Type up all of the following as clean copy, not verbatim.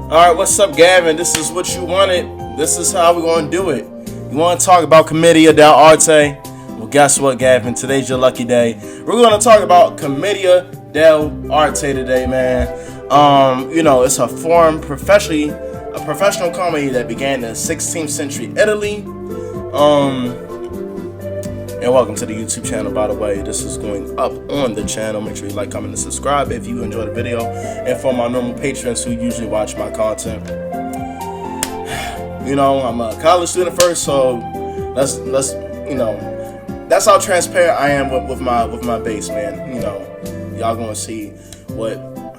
Alright, what's up, Gavin? This is what you wanted. This is how we're going to do it. You want to talk about Commedia dell'arte? Well, guess what, Gavin? Today's your lucky day. We're going to talk about Commedia dell'arte today, man. It's a professional comedy that began in the 16th century Italy. And welcome to the YouTube channel, by the way. This is going up on the channel. Make sure you like, comment, and subscribe if you enjoy the video. And for my normal patrons who usually watch my content. I'm a college student first, so let's that's how transparent I am with my base, man. Y'all gonna see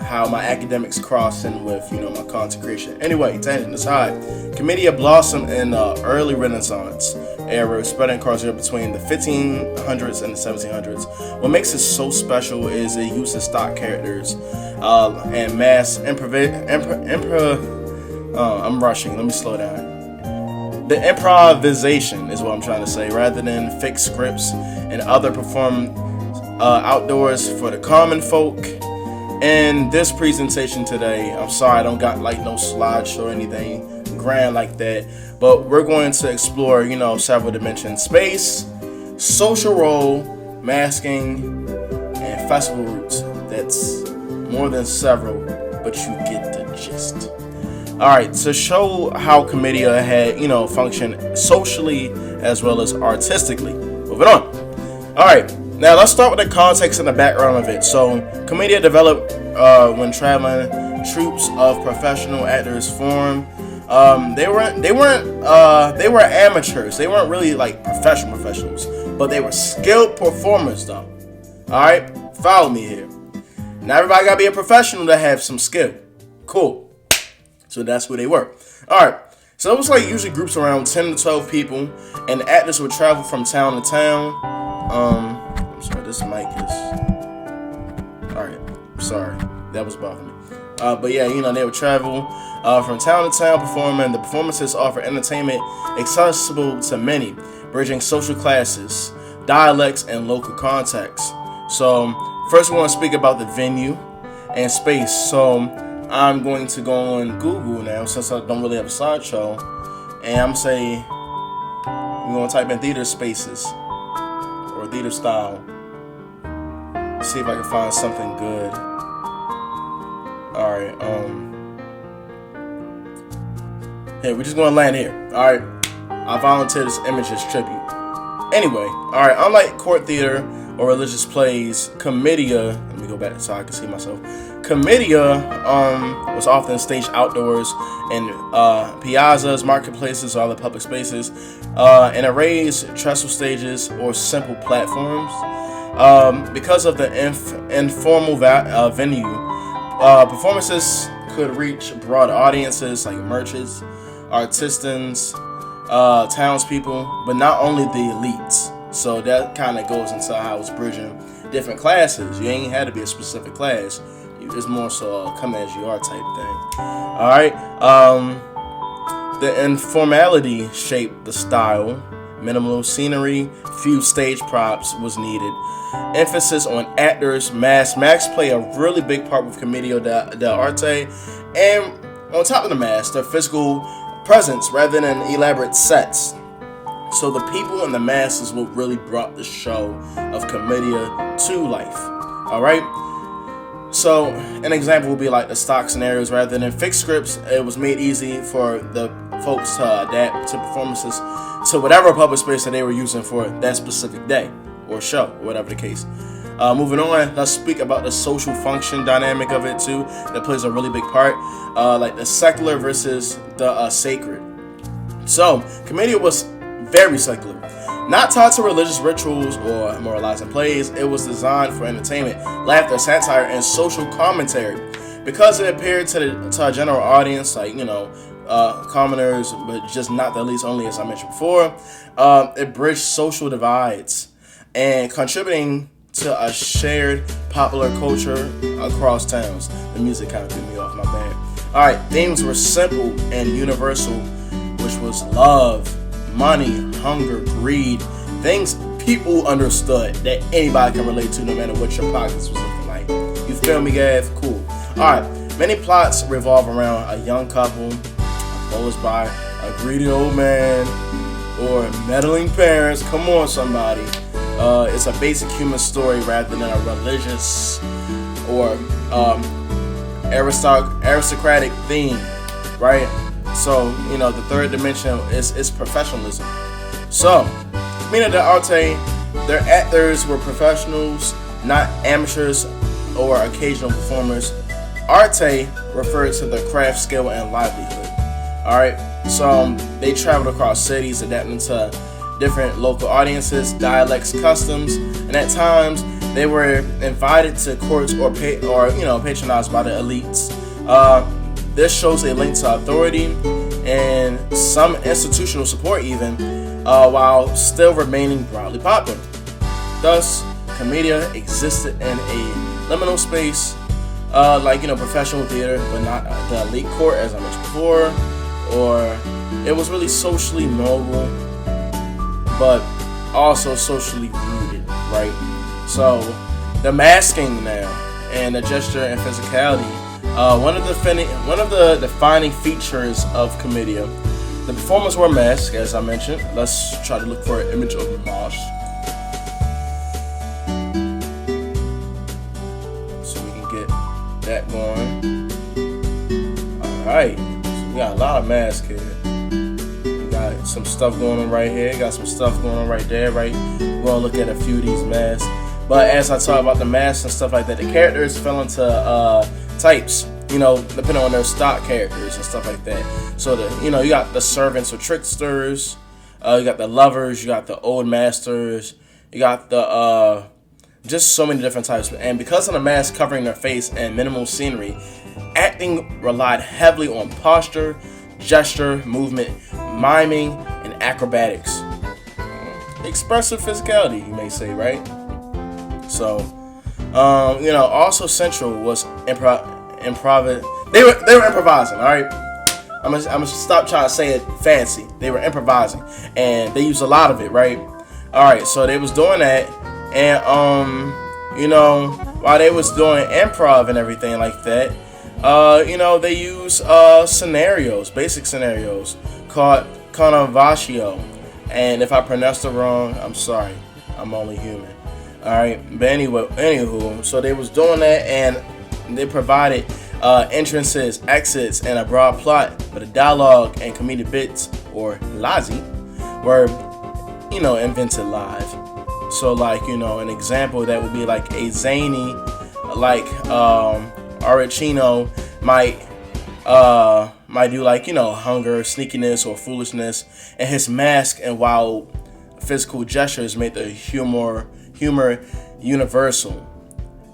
how my academics cross in with my content creation. Anyway, tangent aside, Commedia blossomed in the early Renaissance era, spreading across Europe between the 1500s and the 1700s. What makes it so special is it uses stock characters and mass I'm rushing. Let me slow down. The improvisation is what I'm trying to say, rather than fixed scripts and other performed outdoors for the common folk. In this presentation today, I'm sorry I don't got no slideshow or anything grand like that, but we're going to explore several dimensions: space, social role, masking, and festival routes. That's more than several, but you get the gist. Alright, to show how Commedia had functioned socially as well as artistically. Moving on. Alright, now let's start with the context and the background of it. So Commedia developed when traveling troupes of professional actors formed. They were amateurs. They weren't really like professionals, but they were skilled performers though. Alright, follow me here. Not everybody gotta be a professional to have some skill. Cool. So that's who they were. Alright, so it was usually groups around 10 to 12 people, and the actors would travel from town to town. I'm sorry, this mic is... Alright, sorry, that was bothering me. But yeah, they would travel from town to town performing. The performances offer entertainment accessible to many, bridging social classes, dialects, and local contexts. So first we want to speak about the venue and space. So I'm going to go on Google now, since I don't really have a slideshow, and I'm saying we're going to type in theater spaces or theater style. See if I can find something good. Alright, we're just going to land here. Alright, I volunteer this image as tribute. Anyway, alright, unlike court theater or religious plays, Commedia, let me go back so I can see myself. Commedia was often staged outdoors in piazzas, marketplaces, or other public spaces, in arrays, trestle stages, or simple platforms. Because of the informal venue, performances could reach broad audiences like merchants, artisans, townspeople, but not only the elites. So that kind of goes into how it's bridging different classes. You ain't had to be a specific class. It's more so come as you are type thing. Alright. The informality shaped the style. Minimal scenery, few stage props was needed. Emphasis on actors, masks play a really big part with Commedia dell'arte. And on top of the mask, their physical presence rather than elaborate sets. So the people and the masses what really brought the show of Commedia to life. Alright? So an example would be like the stock scenarios. Rather than fixed scripts, it was made easy for the folks to adapt to performances to whatever public space that they were using for that specific day or show, or whatever the case. Moving on, let's speak about the social function dynamic of it too. That plays a really big part, like the secular versus the sacred. So Commedia was very secular, not tied to religious rituals or moralizing plays. It was designed for entertainment, laughter, satire, and social commentary. Because it appeared to a general audience, like commoners, but just not the least only, as I mentioned before, it bridged social divides and contributing to a shared popular culture across towns. The music kind of threw me off, my bad. Alright, themes were simple and universal, which was love, money, hunger, greed, things people understood that anybody can relate to no matter what your pockets was looking like. You feel me, guys? Cool. Alright, Many plots revolve around a young couple opposed by a greedy old man or meddling parents. Come on, somebody. It's a basic human story rather than a religious or aristocratic theme, right? So, the third dimension is professionalism. So, Mina de Arte, their actors were professionals, not amateurs or occasional performers. Arte referred to their craft, skill, and livelihood. Alright, so they traveled across cities, adapting to different local audiences, dialects, customs, and at times they were invited to courts or patronized by the elites. This shows a link to authority and some institutional support even, while still remaining broadly popular. Thus, Commedia existed in a liminal space, professional theater, but not the elite court, as I mentioned before, or it was really socially noble, but also socially rooted, right? So, the masking now, and the gesture and physicality, one of the defining features of Commedia. The performers were masked, as I mentioned. Let's try to look for an image of Mosh. So we can get that going. Alright, so we got a lot of masks here. We got some stuff going on right here, got some stuff going on right there, right? We're gonna look at a few of these masks. But as I talk about the masks and stuff like that, the characters fell into types, depending on their stock characters and stuff like that. So you got the servants or tricksters, you got the lovers, you got the old masters, you got the just so many different types. And because of the mask covering their face and minimal scenery, acting relied heavily on posture, gesture, movement, miming, and acrobatics. Expressive physicality, you may say, right? So, also central was improv. They were improvising. All right, I'm gonna stop trying to say it fancy. They were improvising, and they used a lot of it, right? All right, so they was doing that, and while they was doing improv and everything like that, they use scenarios, basic scenarios called connovatio. And if I pronounced it wrong, I'm sorry. I'm only human. Alright, but anywho, so they was doing that, and they provided entrances, exits, and a broad plot, but the dialogue and comedic bits, or lazi, were, invented live. So, an example that would be like a zany, Arachino might do hunger, sneakiness, or foolishness, and his mask and wild physical gestures made the humor universal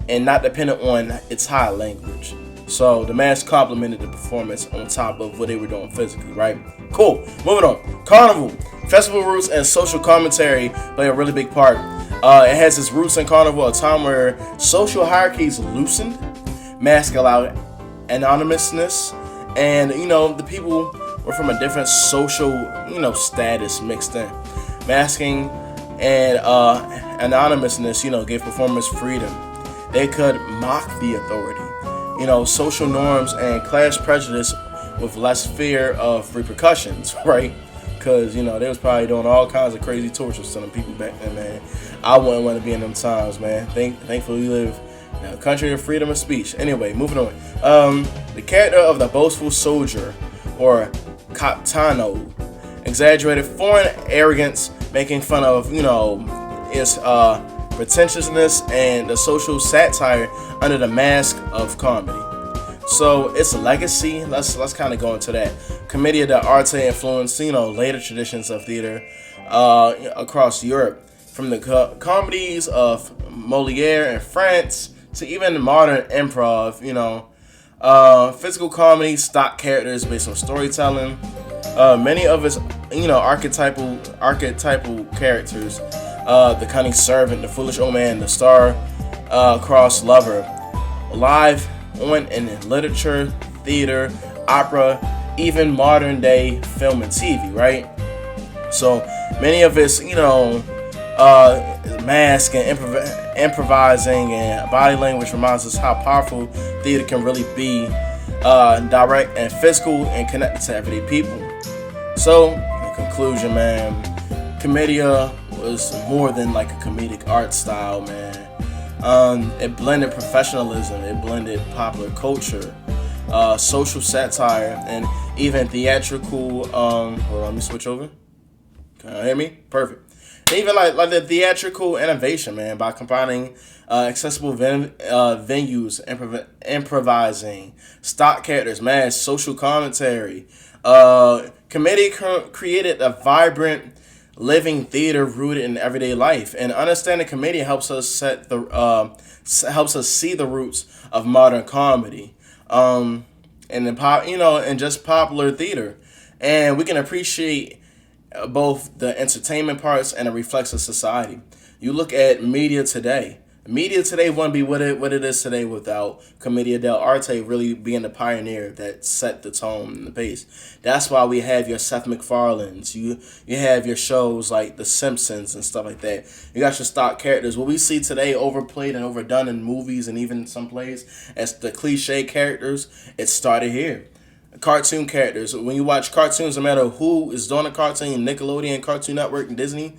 and not dependent on its high language. So the mask complemented the performance on top of what they were doing physically, right? Cool. Moving on. Carnival. Festival roots and social commentary play a really big part. It has its roots in Carnival, a time where social hierarchies loosened, mask allowed anonymousness, and the people were from a different social status mixed in. Masking and anonymousness gave performers freedom. They could mock the authority, social norms and class prejudice with less fear of repercussions, right? Because they was probably doing all kinds of crazy tortures to them people back then, man. I wouldn't want to be in them times, man. Thankfully we live in a country of freedom of speech. Anyway, moving on. The character of the boastful soldier, or capitano, exaggerated foreign arrogance, making fun of its pretentiousness and the social satire under the mask of comedy. So its legacy, let's kind of go into that. Commedia dell'arte influenced later traditions of theater across Europe, from the comedies of Molière in France to even modern improv. Physical comedy, stock characters based on storytelling. Many of its archetypal characters, the cunning servant, the foolish old man, the star-crossed lover, live on in literature, theater, opera, even modern day film and TV, right? So many of its mask and improvising and body language reminds us how powerful theater can really be direct and physical and connected to everyday people. So, in conclusion, man, Comedia was more than like a comedic art style, man. It blended professionalism, it blended popular culture, social satire, and even theatrical. Hold on, let me switch over. Can you hear me? Perfect. And even like the theatrical innovation, man, by combining accessible venues, improvising, stock characters, man, social commentary. Committee created a vibrant, living theater rooted in everyday life, and understanding comedy helps us see the roots of modern comedy, and the and just popular theater, and we can appreciate both the entertainment parts and the reflects of society. You look at media today. Media today wouldn't be what it is today without Commedia dell'arte really being the pioneer that set the tone and the pace. That's why we have your Seth MacFarlane's, you have your shows like The Simpsons and stuff like that. You got your stock characters. What we see today overplayed and overdone in movies and even some plays as the cliche characters, it started here. Cartoon characters. When you watch cartoons, no matter who is doing a cartoon, Nickelodeon, Cartoon Network, and Disney,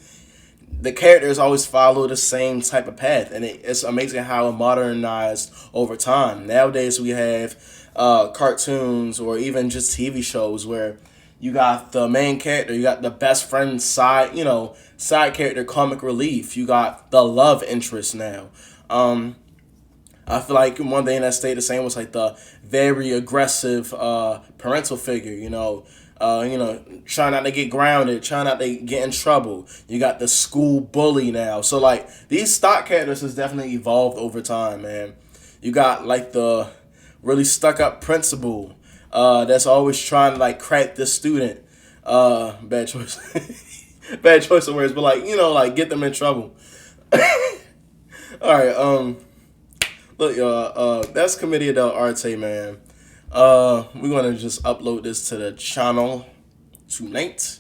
the characters always follow the same type of path, and it's amazing how it modernized over time. Nowadays, we have cartoons or even just TV shows where you got the main character, you got the best friend side character, comic relief. You got the love interest now. I feel like one thing that stayed the same was like the very aggressive parental figure, trying not to get grounded, trying not to get in trouble. You got the school bully now. So like these stock characters has definitely evolved over time, man. You got like the really stuck up principal that's always trying to like crack the student. Bad choice. Bad choice of words, but like get them in trouble. All right, look, y'all, that's Commedia dell'arte, man. We're gonna just upload this to the channel tonight.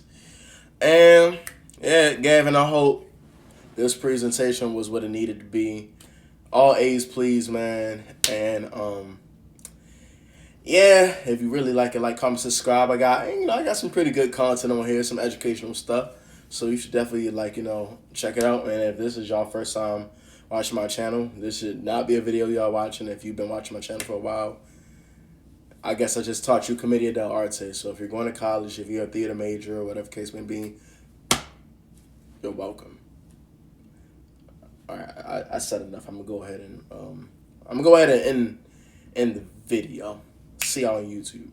And yeah, Gavin, I hope this presentation was what it needed to be. All A's, please, man. And yeah, if you really like it, like, comment, subscribe. I got some pretty good content on here, some educational stuff. So you should definitely check it out. And if this is y'all first time watching my channel, this should not be a video y'all watching. If you've been watching my channel for a while, I guess I just taught you Commedia dell'arte. So if you're going to college, if you're a theater major or whatever case may be, you're welcome. All right, I said enough. I'm gonna go ahead and end the video. See y'all on YouTube.